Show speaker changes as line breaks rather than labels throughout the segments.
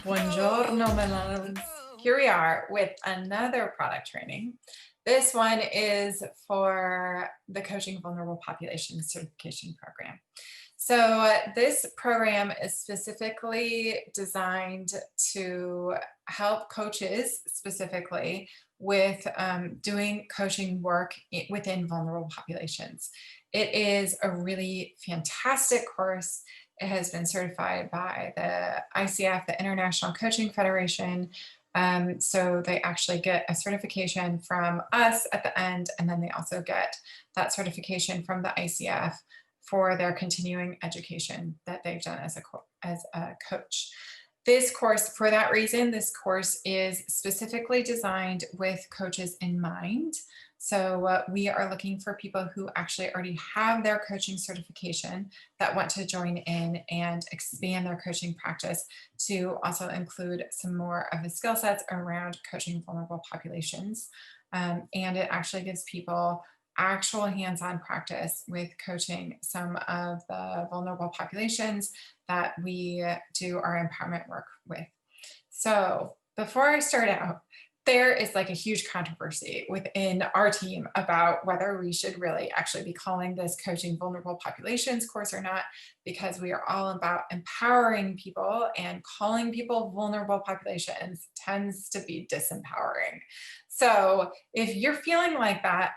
Buongiorno, my loves. Here we are with another product training. This one is for the Coaching Vulnerable Population Certification Program. So this program is specifically designed to help coaches specifically with doing coaching work within vulnerable populations. It is a really fantastic course. It has been certified by the ICF, the International Coaching Federation. So they actually get a certification from us at the end, and then they also get that certification from the ICF for their continuing education that they've done as a coach. This course, for that reason, this course is specifically designed with coaches in mind. So we are looking for people who actually already have their coaching certification that want to join in and expand their coaching practice to also include some more of the skill sets around coaching vulnerable populations. And it actually gives people actual hands-on practice with coaching some of the vulnerable populations that we do our empowerment work with. So before I start out, there is like a huge controversy within our team about whether we should really actually be calling this Coaching Vulnerable Populations course or not, because we are all about empowering people, and calling people vulnerable populations tends to be disempowering. So if you're feeling like that,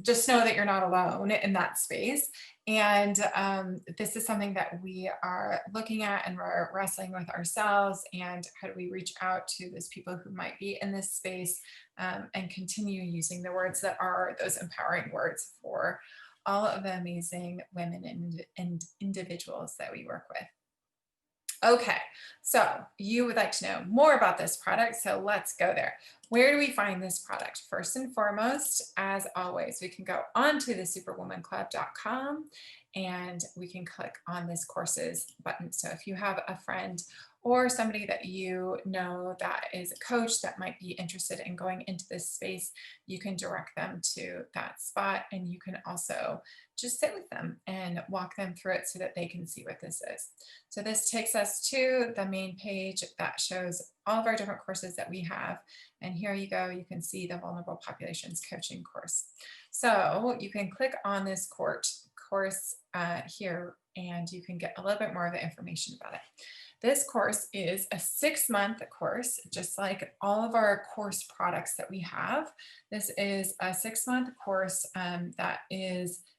just know that you're not alone in that space. And this is something that we are looking at, and we're wrestling with ourselves, and how do we reach out to those people who might be in this space, and continue using the words that are those empowering words for all of the amazing women and individuals that we work with. Okay, so you would like to know more about this product, so let's go there. Where do we find this product? First and foremost, as always, we can go onto the superwomanclub.com and we can click on this courses button. So if you have a friend or somebody that you know that is a coach that might be interested in going into this space, you can direct them to that spot, and you can also just sit with them and walk them through it so that they can see what this is. So this takes us to the main page that shows all of our different courses that we have. And here you go, you can see the Vulnerable Populations Coaching course. So you can click on this course here, and you can get a little bit more of the information about it. This course is a 6-month course, just like all of our course products that we have. This is a 6-month course that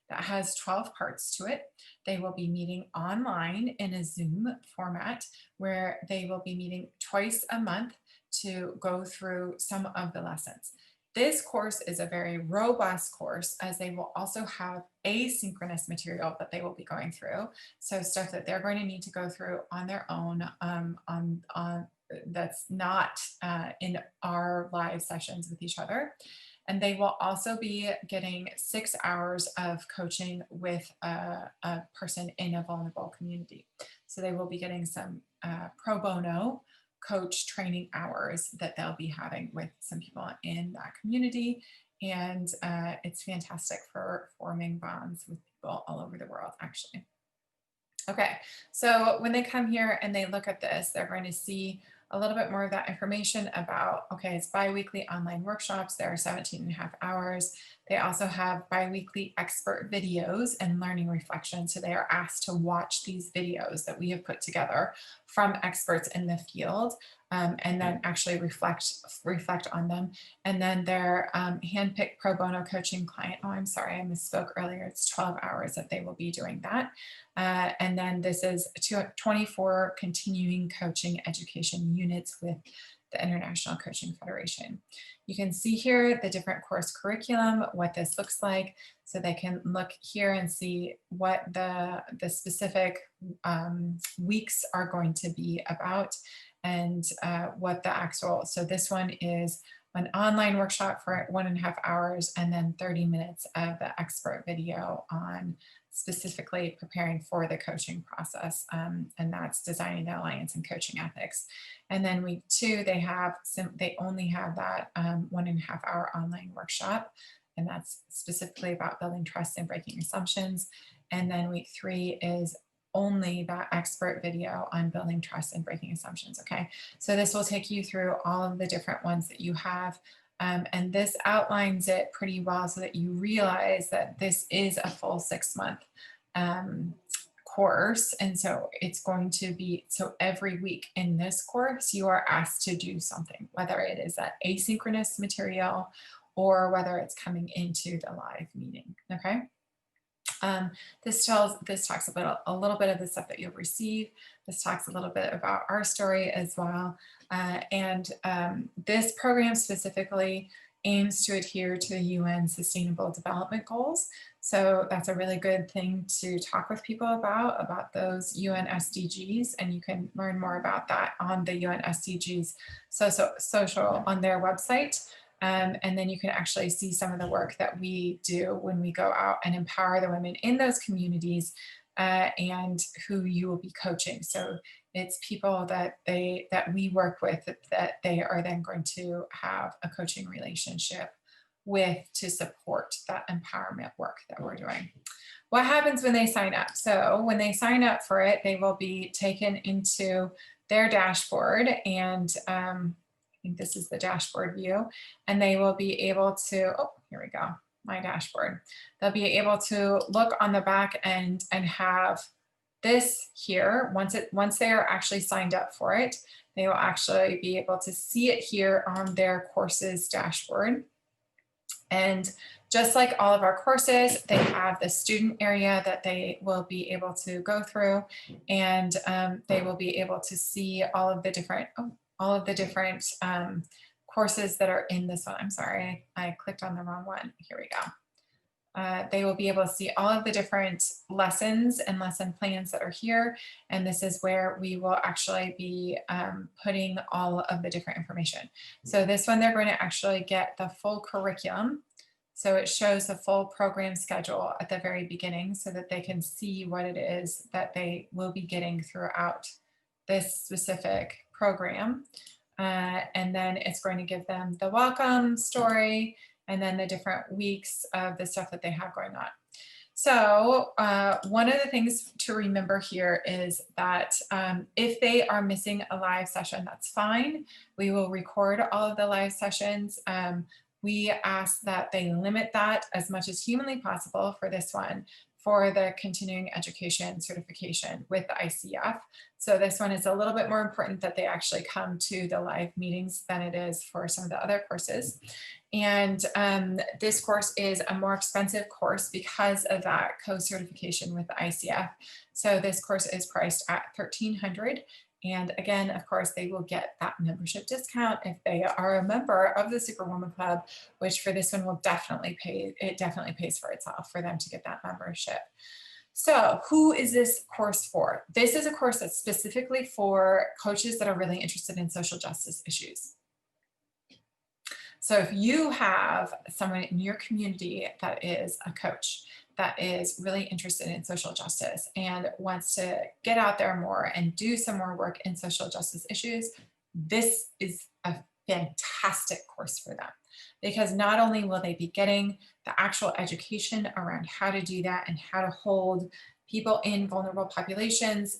has 12 parts to it. They will be meeting online in a Zoom format, where they will be meeting twice a month to go through some of the lessons. This course is a very robust course, as they will also have asynchronous material that they will be going through. So stuff that they're going to need to go through on their own, that's not in our live sessions with each other. And they will also be getting 6 hours of coaching with a person in a vulnerable community. So they will be getting some pro bono coach training hours that they'll be having with some people in that community. And it's fantastic for forming bonds with people all over the world, actually. Okay, so when they come here and they look at this, they're going to see a little bit more of that information about, okay, it's bi-weekly online workshops. There are 17.5 hours. They also have bi-weekly expert videos and learning reflections. So they are asked to watch these videos that we have put together from experts in the field, and then actually reflect on them. And then their handpicked pro bono coaching client. Oh, I'm sorry, I misspoke earlier. It's 12 hours that they will be doing that. And then this is 24 continuing coaching education units with the International Coaching Federation. You can see here the different course curriculum, what this looks like. So they can look here and see what the specific weeks are going to be about, and what the actual, so this one is an online workshop for 1.5 hours, and then 30 minutes of the expert video on specifically preparing for the coaching process, and that's designing the alliance and coaching ethics. And then week 2, they only have that 1.5 hour online workshop, and that's specifically about building trust and breaking assumptions. And then week 3 is only that expert video on building trust and breaking assumptions. Okay, so this will take you through all of the different ones that you have. And this outlines it pretty well so that you realize that this is a full 6-month course. And so it's going to be, so every week in this course, you are asked to do something, whether it is that asynchronous material or whether it's coming into the live meeting. Okay. This talks about a little bit of the stuff that you'll receive. This talks a little bit about our story as well. This program specifically aims to adhere to the UN Sustainable Development Goals. So that's a really good thing to talk with people about those UN SDGs. And you can learn more about that on the UN SDGs social on their website. And then you can actually see some of the work that we do when we go out and empower the women in those communities and who you will be coaching. So it's people that we work with that they are then going to have a coaching relationship with to support that empowerment work that we're doing. What happens when they sign up? So when they sign up for it, they will be taken into their dashboard, and I think this is the dashboard view, and they will be able to, oh, here we go, my dashboard. They'll be able to look on the back end and have this here. Once they are actually signed up for it, they will actually be able to see it here on their courses dashboard. And just like all of our courses, they have the student area that they will be able to go through, and they will be able to see all of the different courses that are in this one. I'm sorry, I clicked on the wrong one. Here we go. They will be able to see all of the different lessons and lesson plans that are here. And this is where we will actually be putting all of the different information. So this one, they're going to actually get the full curriculum. So it shows the full program schedule at the very beginning so that they can see what it is that they will be getting throughout this specific program. And then it's going to give them the welcome story and then the different weeks of the stuff that they have going on. So one of the things to remember here is that if they are missing a live session, that's fine. We will record all of the live sessions. We ask that they limit that as much as humanly possible for this one, for the continuing education certification with the ICF. So this one is a little bit more important that they actually come to the live meetings than it is for some of the other courses. And this course is a more expensive course because of that co-certification with the ICF. So this course is priced at $1,300. And again, of course, they will get that membership discount if they are a member of the SuperWoman Club, which for this one will definitely pay, it definitely pays for itself for them to get that membership. So who is this course for? This is a course that's specifically for coaches that are really interested in social justice issues. So if you have someone in your community that is a coach that is really interested in social justice and wants to get out there more and do some more work in social justice issues, this is a fantastic course for them, because not only will they be getting the actual education around how to do that and how to hold people in vulnerable populations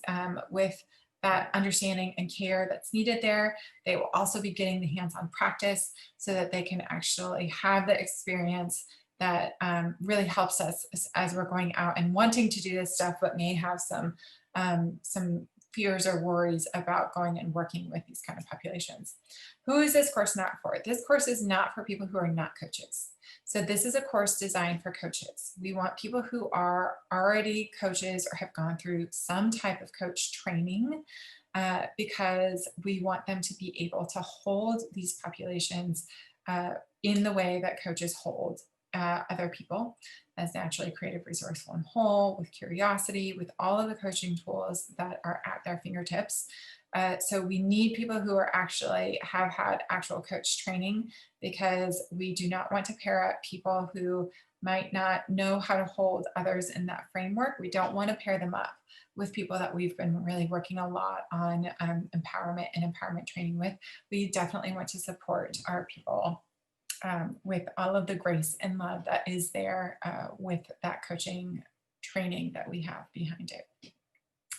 with that understanding and care that's needed there, they will also be getting the hands-on practice so that they can actually have the experience that really helps us as we're going out and wanting to do this stuff, but may have some fears or worries about going and working with these kind of populations. Who is this course not for? This course is not for people who are not coaches. So this is a course designed for coaches. We want people who are already coaches or have gone through some type of coach training because we want them to be able to hold these populations in the way that coaches hold other people, as naturally creative, resourceful, and whole, with curiosity, with all of the coaching tools that are at their fingertips. So we need people who are actually have had actual coach training, because we do not want to pair up people who might not know how to hold others in that framework. We don't want to pair them up with people that we've been really working a lot on empowerment and empowerment training with. We definitely want to support our people with all of the grace and love that is there with that coaching training that we have behind it.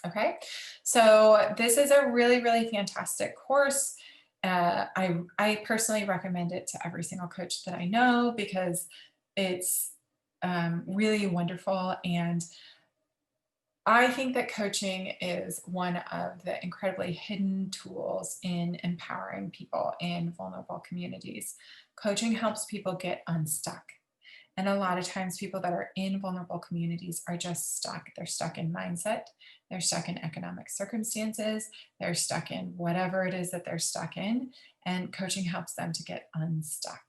Okay, so this is a really, really fantastic course. I personally recommend it to every single coach that I know because it's really wonderful. And I think that coaching is one of the incredibly hidden tools in empowering people in vulnerable communities. Coaching helps people get unstuck. And a lot of times, people that are in vulnerable communities are just stuck. They're stuck in mindset, they're stuck in economic circumstances, they're stuck in whatever it is that they're stuck in. And coaching helps them to get unstuck.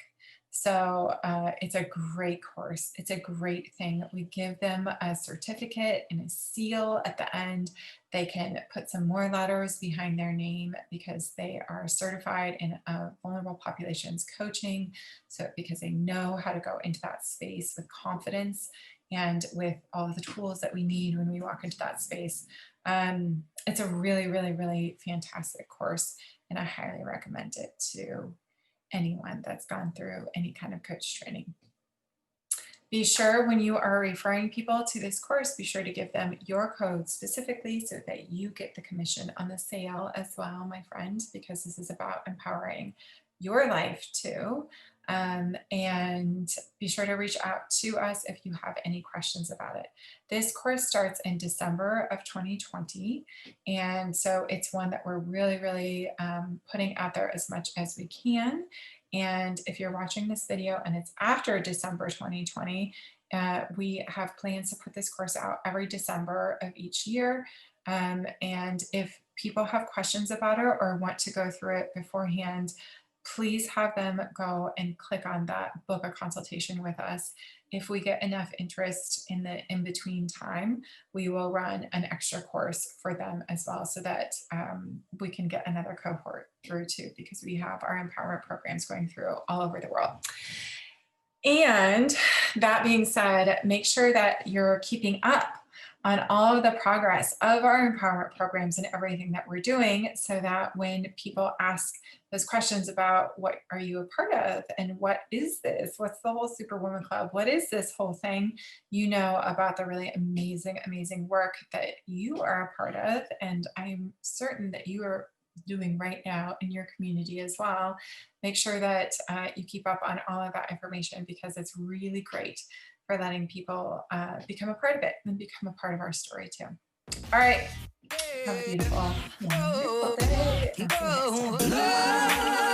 So it's a great course. It's a great thing. We give them a certificate and a seal at the end. They can put some more letters behind their name because they are certified in vulnerable populations coaching. So because they know how to go into that space with confidence and with all of the tools that we need when we walk into that space. It's a really, really, really fantastic course, and I highly recommend it to anyone that's gone through any kind of coach training. Be sure when you are referring people to this course, be sure to give them your code specifically so that you get the commission on the sale as well, my friend, because this is about empowering your life too. And be sure to reach out to us if you have any questions about it. This course starts in December of 2020. And so it's one that we're really, really putting out there as much as we can. And if you're watching this video and it's after December 2020, we have plans to put this course out every December of each year. And if people have questions about it or want to go through it beforehand, please have them go and click on that, book a consultation with us. If we get enough interest in the in-between time, we will run an extra course for them as well so that we can get another cohort through too, because we have our empowerment programs going through all over the world. And that being said, make sure that you're keeping up on all of the progress of our empowerment programs and everything that we're doing so that when people ask those questions about what are you a part of and what is this, what's the whole Superwoman Club, what is this whole thing, you know about the really amazing, amazing work that you are a part of. And I'm certain that you are doing right now in your community as well. Make sure that you keep up on all of that information because it's really great for letting people become a part of it and become a part of our story too. All right. Have a beautiful, wonderful day. I'll see you next time.